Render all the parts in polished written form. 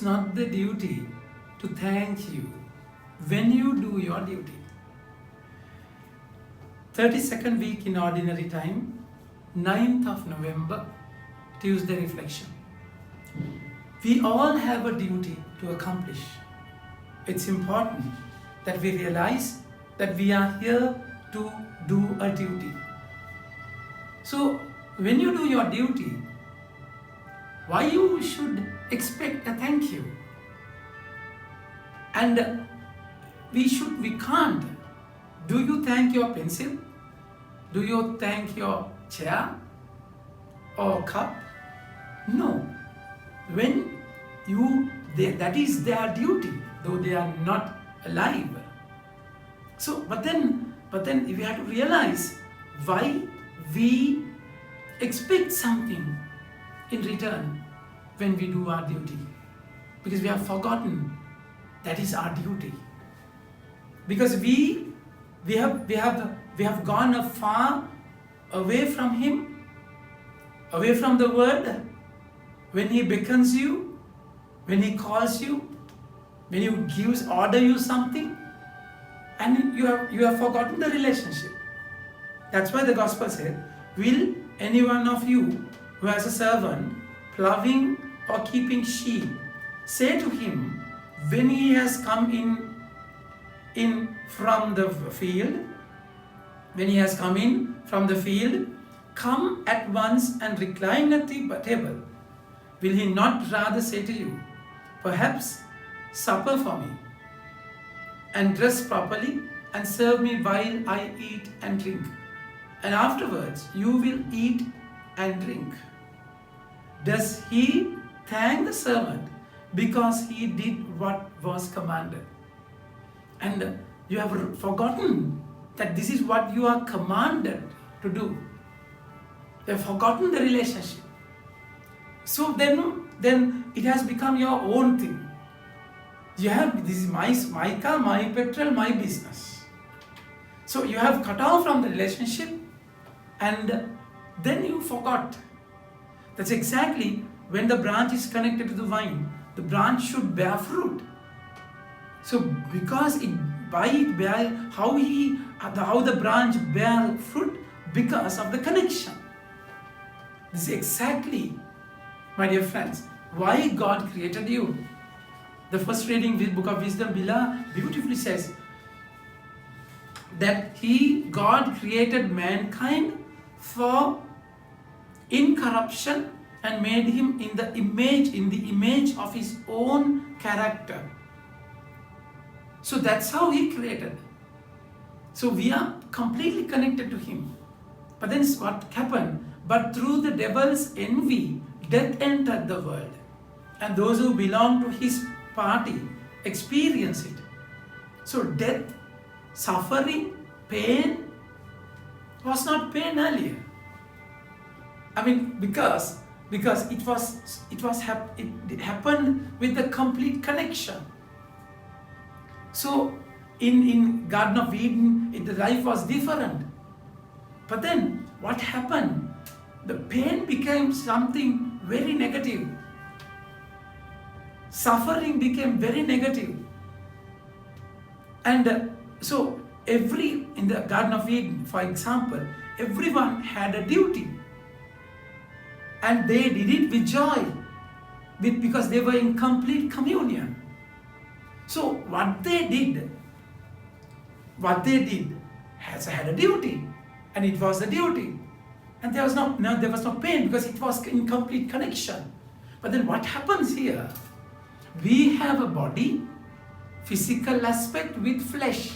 not the duty to thank you when you do your duty. 32nd week in ordinary time, 9th of November, Tuesday reflection. We all have a duty to accomplish. It's important that we realize that we are here to do a duty. So when you do your duty, why you should expect a thank you? And we can't. Do you thank your pencil? Do you thank your chair or cup? No. When that is their duty, though they are not alive. So, but then we have to realize why we expect something in return when we do our duty. Because we have forgotten that is our duty. Because we have gone far away from Him, away from the Word. When He beckons you, when He calls you, when He order you something, and you have forgotten the relationship. That's why the Gospel said, will any one of you who has a servant ploughing or keeping sheep say to him when he has come in from the field, come at once and recline at the table? Will he not rather say to you, perhaps supper for me, and dress properly, and serve me while I eat and drink, and afterwards you will eat and drink? Does he thank the servant because he did what was commanded? And you have forgotten that this is what you are commanded to do. You have forgotten the relationship. So then it has become your own thing. You have, this is my car, my petrol, my business. So you have cut off from the relationship, and then you forgot. That's exactly when the branch is connected to the vine. The branch should bear fruit. So because how the branch bear fruit? Because of the connection. This is exactly, my dear friends, why God created you. The first reading with Book of Wisdom, Bila, beautifully says that God created mankind for incorruption and made him in the image of his own character. So that's how He created. So we are completely connected to Him. But then what happened? But through the devil's envy, death entered the world. And those who belong to his party experience it. So death, suffering, pain was not pain earlier. I mean, because it happened with the complete connection. So in Garden of Eden, the life was different. But then what happened? The pain became something very negative. Suffering became very negative. And so in the Garden of Eden, for example, everyone had a duty. And they did it with joy, because they were in complete communion. So what they did had a duty, and it was a duty. And there was no pain because it was in complete connection. But then what happens here? We have a body, physical aspect with flesh.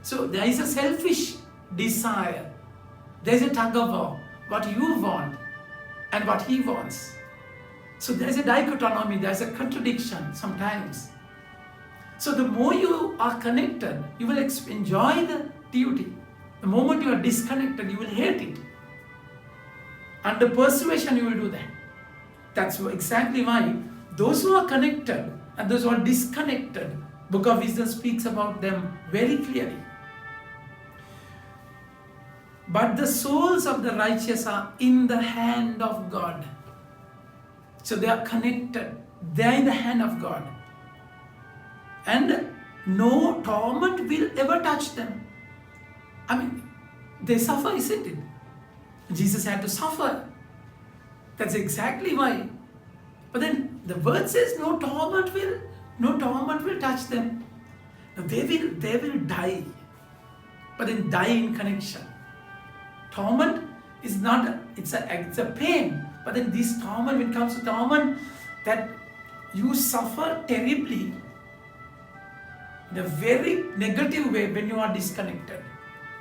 So there is a selfish desire. There is a tug of war. What you want and what he wants. So there is a dichotomy, there is a contradiction sometimes. So the more you are connected, you will enjoy the duty. The moment you are disconnected, you will hate it. Under persuasion, you will do that. That's exactly why those who are connected and those who are disconnected, Book of Wisdom speaks about them very clearly. But the souls of the righteous are in the hand of God. So they are connected They are in the hand of God. And no torment will ever touch them. I mean, they suffer, isn't it? Jesus had to suffer. That's exactly why. But then the word says no torment will touch them. No, they will die. But then die in connection. Torment is not, it's a pain. But then this torment, when it comes to torment, that you suffer terribly in a very negative way when you are disconnected.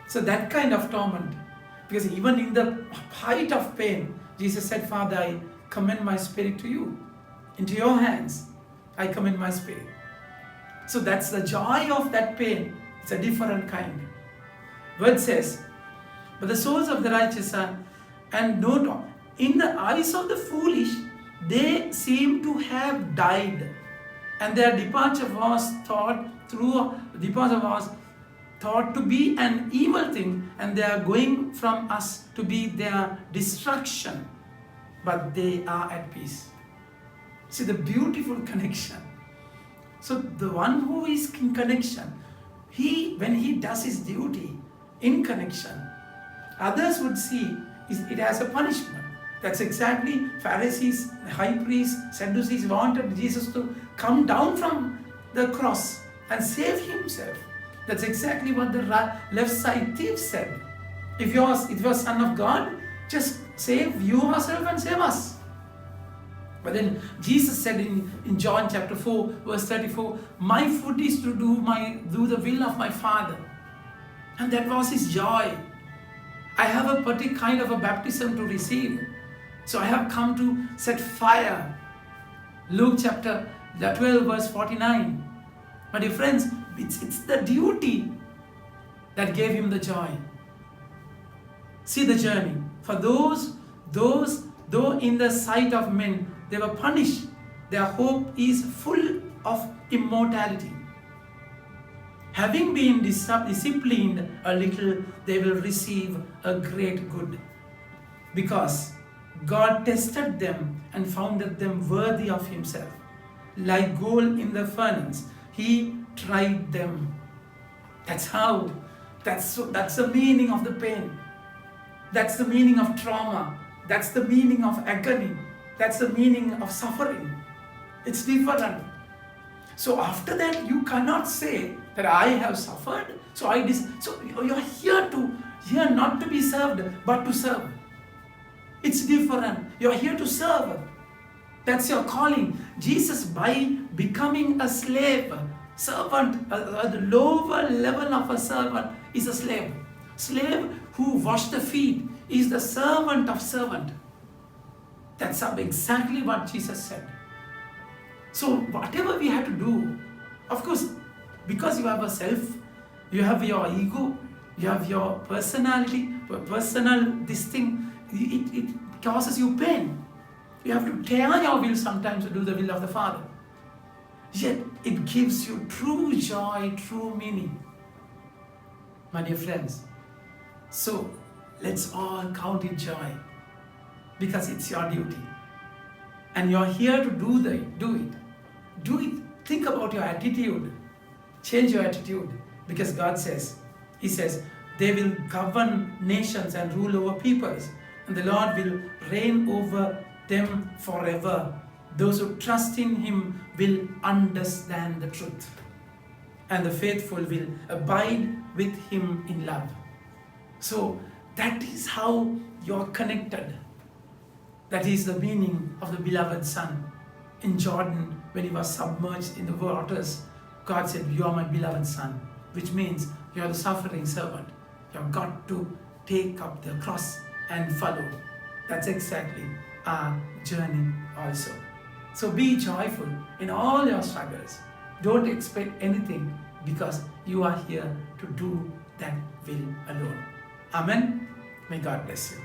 So that kind of torment. Because even in the height of pain, Jesus said, Father, I commend my spirit to you. Into your hands, I commend my spirit. So that's the joy of that pain. It's a different kind. Word says, but the souls of the righteous are, and no, in the eyes of the foolish, they seem to have died. And their departure was thought to be an evil thing, and they are going from us to be their destruction, but they are at peace. See the beautiful connection. So the one who is in connection, when he does his duty in connection, others would see it as a punishment. That's exactly Pharisees, high priests, Sadducees wanted Jesus to come down from the cross and save himself. That's exactly what the left side thief said. If you're son of God, just save yourself and save us. But then Jesus said in John chapter 4, verse 34, my food is to do the will of my Father. And that was his joy. I have a particular kind of a baptism to receive. So I have come to set fire. Luke chapter 12, verse 49. My dear friends, it's the duty that gave him the joy. See the journey. For those, though in the sight of men, they were punished, their hope is full of immortality. Having been disciplined a little, they will receive a great good. Because God tested them and found them worthy of himself. Like gold in the furnace, he tried them. That's the meaning of the pain. That's the meaning of trauma. That's the meaning of agony. That's the meaning of suffering. It's different. So after that, you cannot say that I have suffered. So you're here not to be served, but to serve. It's different. You're here to serve. That's your calling. Jesus, by becoming a slave, servant, the lower level of a servant is a slave. Slave who washed the feet is the servant of servant. That's exactly what Jesus said. So whatever we have to do, of course, because you have a self, you have your ego, you have your personality, this thing, it causes you pain. You have to tear your will sometimes to do the will of the Father. Yet it gives you true joy, true meaning. My dear friends, so let's all count it joy, because it's your duty. And you're here to do it. Think about your attitude. Change your attitude. Because God says, He says, they will govern nations and rule over peoples. And the Lord will reign over them forever. Those who trust in Him will understand the truth. And the faithful will abide with Him in love. So that is how you're connected. That is the meaning of the beloved Son. In Jordan, when he was submerged in the waters, God said, you are my beloved Son, which means you are the suffering servant. You have got to take up the cross and follow. That's exactly our journey also. So be joyful in all your struggles. Don't expect anything, because you are here to do that will alone. Amen. May God bless you.